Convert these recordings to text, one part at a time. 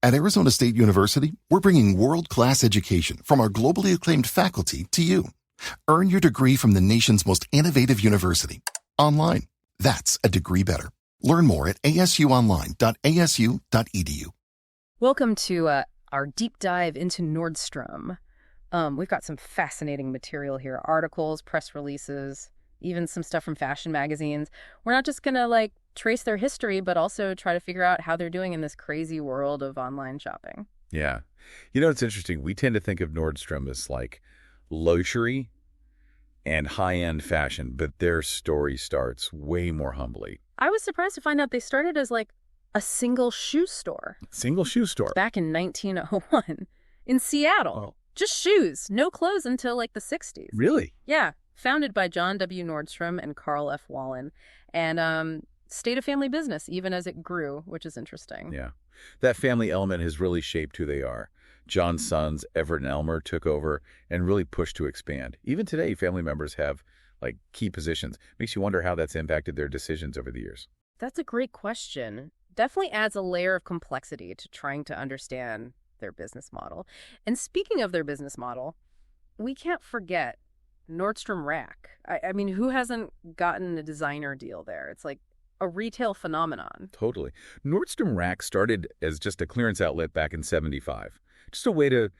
At Arizona State University, we're bringing world-class education from our globally acclaimed faculty to you. Earn your degree from the nation's most innovative university. Online. That's a degree better. Learn more at asuonline.asu.edu. Welcome to our deep dive into Nordstrom. We've got some fascinating material here. Articles, press releases, even some stuff from fashion magazines. We're not just going to trace their history, but also try to figure out how they're doing in this crazy world of online shopping. Yeah. You know, it's interesting. We tend to think of Nordstrom as luxury and high-end fashion, but their story starts way more humbly. I was surprised to find out they started as a single shoe store. Single shoe store. Back in 1901 in Seattle. Oh. Just shoes, no clothes until the 60s. Really? Yeah. Founded by John W. Nordstrom and Carl F. Wallen. And stayed a family business even as it grew, which is interesting. Yeah. That family element has really shaped who they are. John's sons, Everett and Elmer, took over and really pushed to expand. Even today, family members have key positions. Makes you wonder how that's impacted their decisions over the years. That's a great question. Definitely adds a layer of complexity to trying to understand their business model. And speaking of their business model, we can't forget Nordstrom Rack. I mean, who hasn't gotten a designer deal there? It's a retail phenomenon. Totally. Nordstrom Rack started as just a clearance outlet back in '75. Just a way to,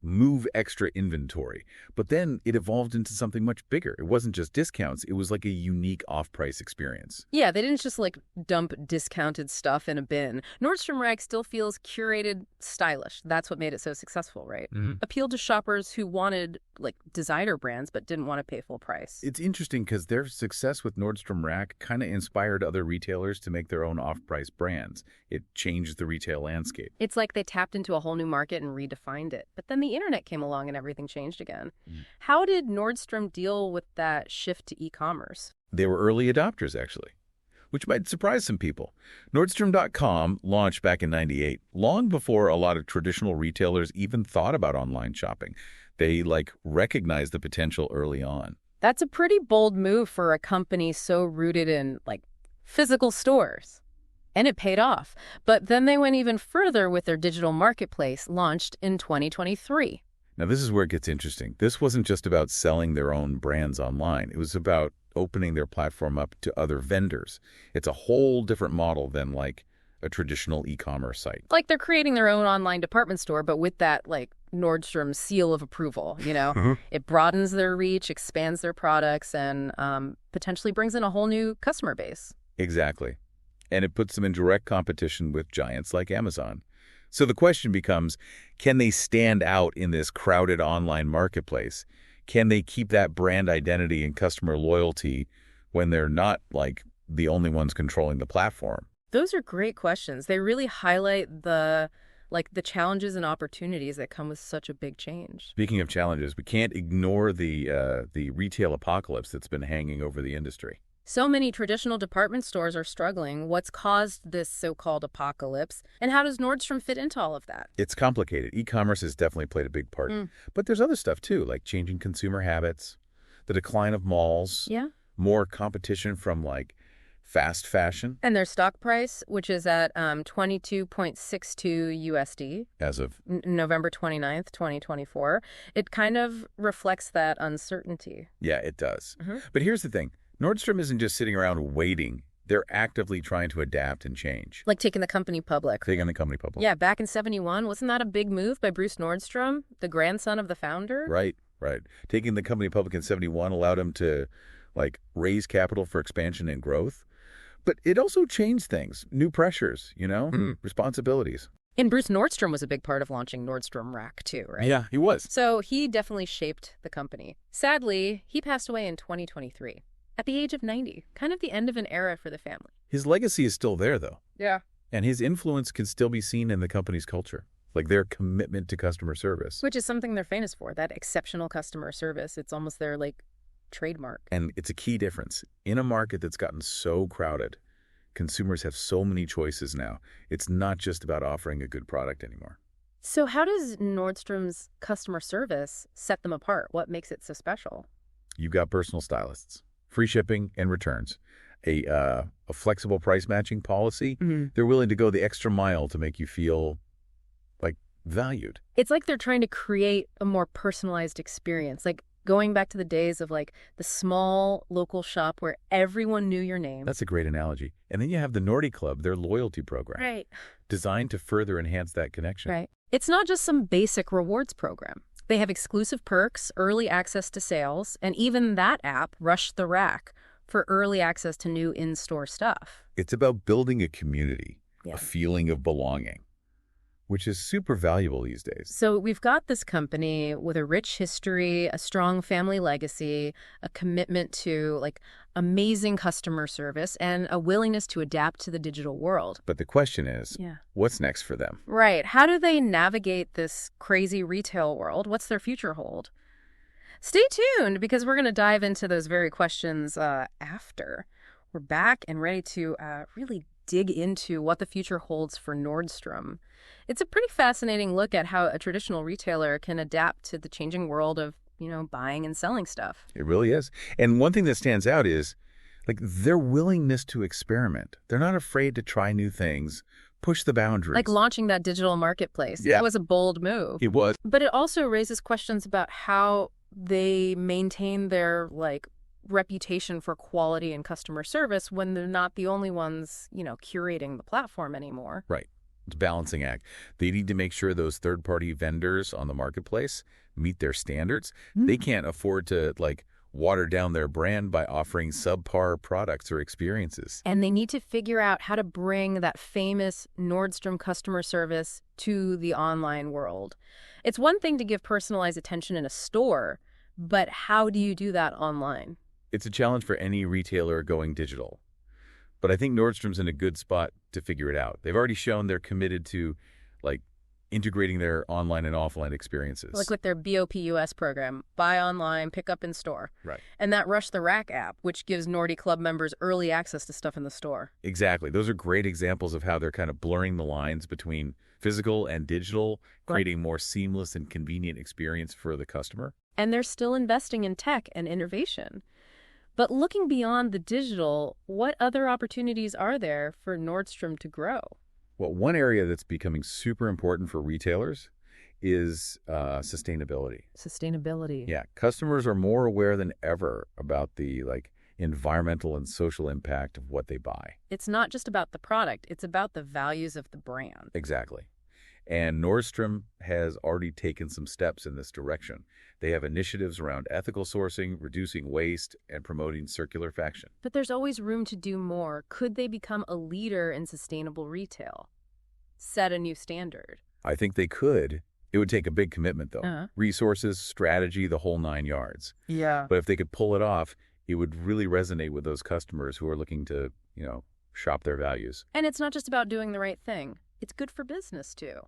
move extra inventory. But then it evolved into something much bigger. It wasn't just discounts. It was a unique off-price experience. Yeah, they didn't just dump discounted stuff in a bin. Nordstrom Rack still feels curated, stylish. That's what made it so successful, right? Mm-hmm. Appealed to shoppers who wanted designer brands but didn't want to pay full price. It's interesting because their success with Nordstrom Rack kind of inspired other retailers to make their own off-price brands. It changed the retail landscape. It's like they tapped into a whole new market and redefined it. But then the internet came along and everything changed again. How did Nordstrom deal with that shift to e-commerce? They were early adopters, actually, which might surprise some people. Nordstrom.com launched back in '98, long before a lot of traditional retailers even thought about online shopping. They, recognized the potential early on. That's a pretty bold move for a company so rooted in, physical stores. And it paid off. But then they went even further with their digital marketplace, launched in 2023. Now, this is where it gets interesting. This wasn't just about selling their own brands online. It was about opening their platform up to other vendors. It's a whole different model than, a traditional e-commerce site. They're creating their own online department store, but with that, Nordstrom seal of approval, Mm-hmm. It broadens their reach, expands their products, and potentially brings in a whole new customer base. Exactly. And it puts them in direct competition with giants like Amazon. So the question becomes, can they stand out in this crowded online marketplace? Can they keep that brand identity and customer loyalty when they're not, the only ones controlling the platform? Those are great questions. They really highlight the challenges and opportunities that come with such a big change. Speaking of challenges, we can't ignore the retail apocalypse that's been hanging over the industry. So many traditional department stores are struggling. What's caused this so-called apocalypse? And how does Nordstrom fit into all of that? It's complicated. E-commerce has definitely played a big part. But there's other stuff, too, like changing consumer habits, the decline of malls, more competition from, fast fashion. And their stock price, which is at 22.62 USD. As of November 29th, 2024. It kind of reflects that uncertainty. Yeah, it does. But here's the thing. Nordstrom isn't just sitting around waiting. They're actively trying to adapt and change. Taking the company public. Taking the company public. Yeah, back in '71, wasn't that a big move by Bruce Nordstrom, the grandson of the founder? Right. Taking the company public in '71 allowed him to, raise capital for expansion and growth. But it also changed things. New pressures, responsibilities. And Bruce Nordstrom was a big part of launching Nordstrom Rack, too, right? Yeah, he was. So he definitely shaped the company. Sadly, he passed away in 2023. At the age of 90, kind of the end of an era for the family. His legacy is still there, though. Yeah. And his influence can still be seen in the company's culture, their commitment to customer service. Which is something they're famous for, that exceptional customer service. It's almost their, trademark. And it's a key difference. In a market that's gotten so crowded, consumers have so many choices now. It's not just about offering a good product anymore. So how does Nordstrom's customer service set them apart? What makes it so special? You've got personal stylists, free shipping and returns, a a flexible price matching policy. Mm-hmm. They're willing to go the extra mile to make you feel like valued. It's like they're trying to create a more personalized experience, like going back to the days of like the small local shop where everyone knew your name. That's a great analogy. And then you have the Nordy Club, their loyalty program, Right. designed to further enhance that connection. Right. It's not just some basic rewards program. They have exclusive perks, early access to sales, and even that app, Rush the Rack, for early access to new in-store stuff. It's about building a community, Yeah. a feeling of belonging, which is super valuable these days. So we've got this company with a rich history, a strong family legacy, a commitment to like amazing customer service, and a willingness to adapt to the digital world. But the question is, Yeah. what's next for them? Right. How do they navigate this crazy retail world? What's their future hold? Stay tuned because we're going to dive into those very questions after. We're back and ready to really dig into what the future holds for Nordstrom. It's a pretty fascinating look at how a traditional retailer can adapt to the changing world of, buying and selling stuff. It really is. And one thing that stands out is like their willingness to experiment. They're not afraid to try new things, push the boundaries. Like launching that digital marketplace. Yeah. That was a bold move. It was. But it also raises questions about how they maintain their reputation for quality and customer service when they're not the only ones, curating the platform anymore. Right. It's a balancing act. They need to make sure those third-party vendors on the marketplace meet their standards. They can't afford to water down their brand by offering subpar products or experiences. And they need to figure out how to bring that famous Nordstrom customer service to the online world. It's one thing to give personalized attention in a store, but how do you do that online? It's a challenge for any retailer going digital. But I think Nordstrom's in a good spot to figure it out. They've already shown they're committed to integrating their online and offline experiences. Like with their BOPUS program, buy online, pick up in store. Right. And that Rush the Rack app, which gives Nordy Club members early access to stuff in the store. Exactly. Those are great examples of how they're kind of blurring the lines between physical and digital, creating more seamless and convenient experience for the customer. And they're still investing in tech and innovation. But looking beyond the digital, what other opportunities are there for Nordstrom to grow? Well, one area that's becoming super important for retailers is sustainability. Sustainability. Yeah, customers are more aware than ever about the environmental and social impact of what they buy. It's not just about the product, it's about the values of the brand. Exactly. And Nordstrom has already taken some steps in this direction. They have initiatives around ethical sourcing, reducing waste, and promoting circular fashion. But there's always room to do more. Could they become a leader in sustainable retail? Set a new standard? I think they could. It would take a big commitment, though. Uh-huh. Resources, strategy, the whole 9 yards. Yeah. But if they could pull it off, it would really resonate with those customers who are looking to, shop their values. And it's not just about doing the right thing. It's good for business, too.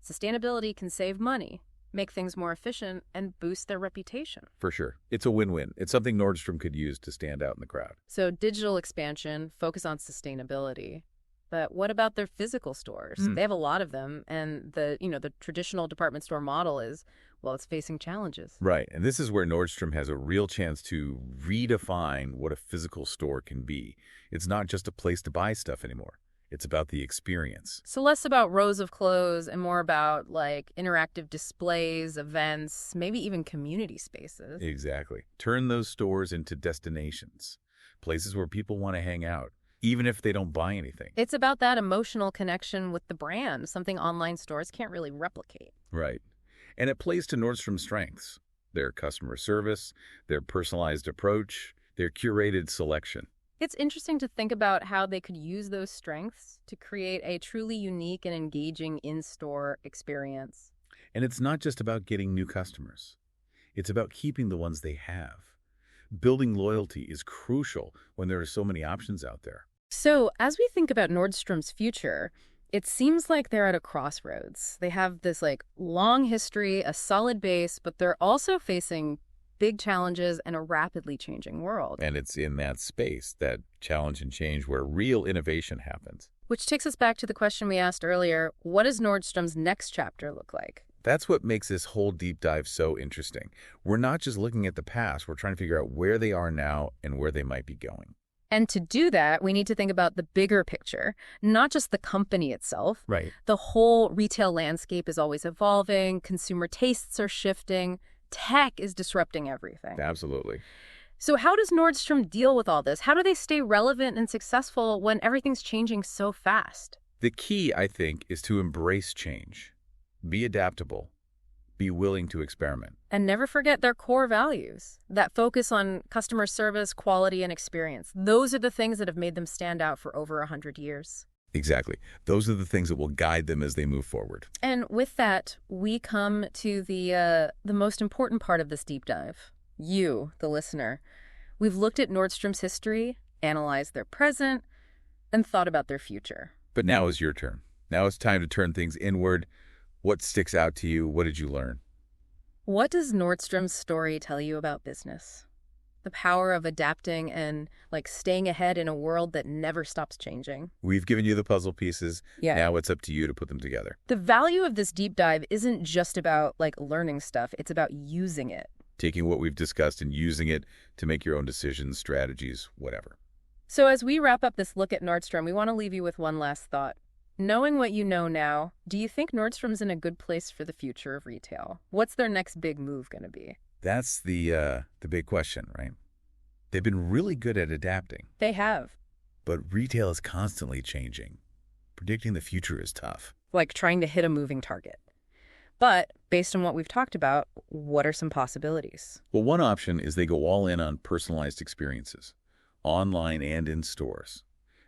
Sustainability can save money, make things more efficient, and boost their reputation. For sure. It's a win-win. It's something Nordstrom could use to stand out in the crowd. So digital expansion, focus on sustainability. But what about their physical stores? They have a lot of them, and the traditional department store model is, it's facing challenges. Right. And this is where Nordstrom has a real chance to redefine what a physical store can be. It's not just a place to buy stuff anymore. It's about the experience. So less about rows of clothes and more about interactive displays, events, maybe even community spaces. Exactly. Turn those stores into destinations, places where people want to hang out, even if they don't buy anything. It's about that emotional connection with the brand, something online stores can't really replicate. Right. And it plays to Nordstrom's strengths, their customer service, their personalized approach, their curated selection. It's interesting to think about how they could use those strengths to create a truly unique and engaging in-store experience. And it's not just about getting new customers. It's about keeping the ones they have. Building loyalty is crucial when there are so many options out there. So as we think about Nordstrom's future, it seems like they're at a crossroads. They have this long history, a solid base, but they're also facing big challenges and a rapidly changing world. And it's in that space, that challenge and change, where real innovation happens. Which takes us back to the question we asked earlier, what does Nordstrom's next chapter look like? That's what makes this whole deep dive so interesting. We're not just looking at the past, we're trying to figure out where they are now and where they might be going. And to do that, we need to think about the bigger picture, not just the company itself. Right. The whole retail landscape is always evolving. Consumer tastes are shifting. Tech is disrupting everything. Absolutely. So how does Nordstrom deal with all this? How do they stay relevant and successful when everything's changing so fast? The key, I think, is to embrace change. Be adaptable. Be willing to experiment. And never forget their core values, that focus on customer service, quality, and experience. Those are the things that have made them stand out for over 100 years. Exactly. Those are the things that will guide them as they move forward. And with that, we come to the most important part of this deep dive. You, the listener. We've looked at Nordstrom's history, analyzed their present, and thought about their future. But now is your turn. Now it's time to turn things inward. What sticks out to you? What did you learn? What does Nordstrom's story tell you about business? The power of adapting and, staying ahead in a world that never stops changing. We've given you the puzzle pieces. Yeah. Now it's up to you to put them together. The value of this deep dive isn't just about, learning stuff. It's about using it. Taking what we've discussed and using it to make your own decisions, strategies, whatever. So as we wrap up this look at Nordstrom, we want to leave you with one last thought. Knowing what you know now, do you think Nordstrom's in a good place for the future of retail? What's their next big move going to be? That's the big question, right? They've been really good at adapting. They have. But retail is constantly changing. Predicting the future is tough. Like trying to hit a moving target. But based on what we've talked about, what are some possibilities? Well, one option is they go all in on personalized experiences, online and in stores.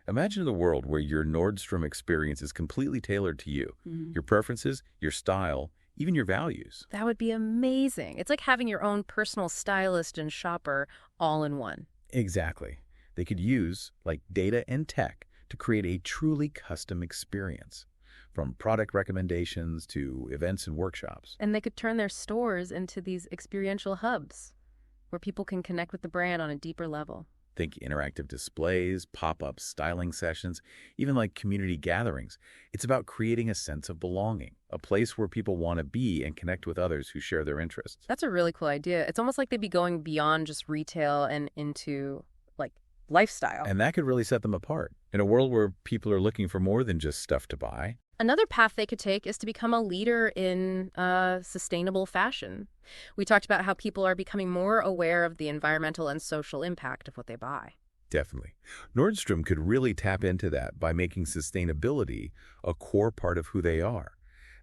Imagine a world where your Nordstrom experience is completely tailored to you, your preferences, your style, even your values. That would be amazing. It's like having your own personal stylist and shopper all in one. Exactly. They could use, data and tech to create a truly custom experience, from product recommendations to events and workshops. And they could turn their stores into these experiential hubs where people can connect with the brand on a deeper level. Think interactive displays, pop-up styling sessions, even community gatherings. It's about creating a sense of belonging, a place where people want to be and connect with others who share their interests. That's a really cool idea. It's almost like they'd be going beyond just retail and into, lifestyle. And that could really set them apart. In a world where people are looking for more than just stuff to buy. Another path they could take is to become a leader in sustainable fashion. We talked about how people are becoming more aware of the environmental and social impact of what they buy. Definitely. Nordstrom could really tap into that by making sustainability a core part of who they are.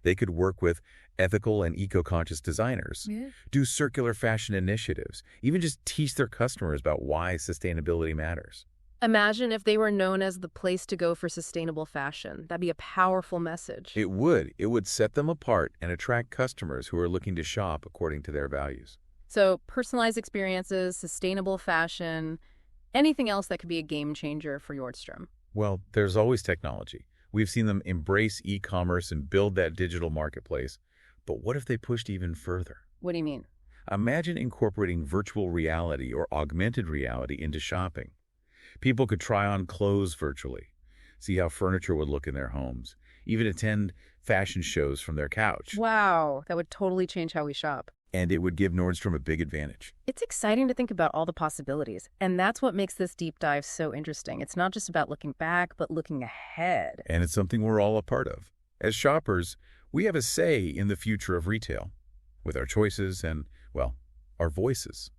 They could work with ethical and eco-conscious designers, do circular fashion initiatives, even just teach their customers about why sustainability matters. Imagine if they were known as the place to go for sustainable fashion. That'd be a powerful message. It would. It would set them apart and attract customers who are looking to shop according to their values. So personalized experiences, sustainable fashion, anything else that could be a game changer for Nordstrom. Well, there's always technology. We've seen them embrace e-commerce and build that digital marketplace. But what if they pushed even further? What do you mean? Imagine incorporating virtual reality or augmented reality into shopping. People could try on clothes virtually, see how furniture would look in their homes, even attend fashion shows from their couch. Wow, that would totally change how we shop. And it would give Nordstrom a big advantage. It's exciting to think about all the possibilities, and that's what makes this deep dive so interesting. It's not just about looking back, but looking ahead. And it's something we're all a part of. As shoppers, we have a say in the future of retail, with our choices and, our voices.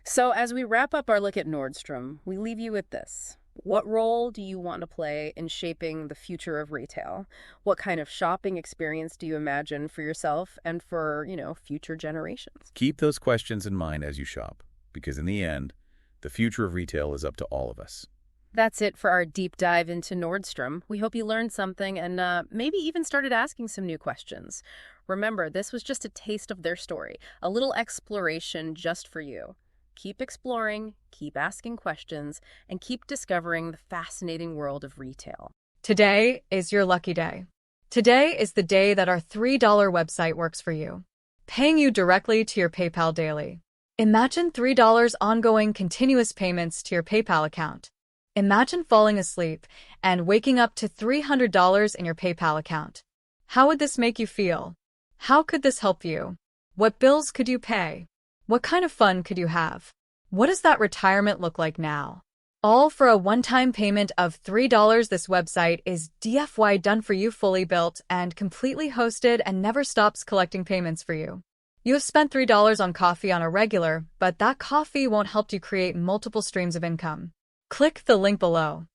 So as we wrap up our look at Nordstrom, we leave you with this. What role do you want to play in shaping the future of retail? What kind of shopping experience do you imagine for yourself and for, future generations? Keep those questions in mind as you shop, because in the end, the future of retail is up to all of us. That's it for our deep dive into Nordstrom. We hope you learned something and maybe even started asking some new questions. Remember, this was just a taste of their story, a little exploration just for you. Keep exploring, keep asking questions, and keep discovering the fascinating world of retail. Today is your lucky day. Today is the day that our $3 website works for you, paying you directly to your PayPal daily. Imagine $3 ongoing continuous payments to your PayPal account. Imagine falling asleep and waking up to $300 in your PayPal account. How would this make you feel? How could this help you? What bills could you pay? What kind of fun could you have? What does that retirement look like now? All for a one-time payment of $3. This website is DFY done for you, fully built and completely hosted, and never stops collecting payments for you. You have spent $3 on coffee on a regular, but that coffee won't help you create multiple streams of income. Click the link below.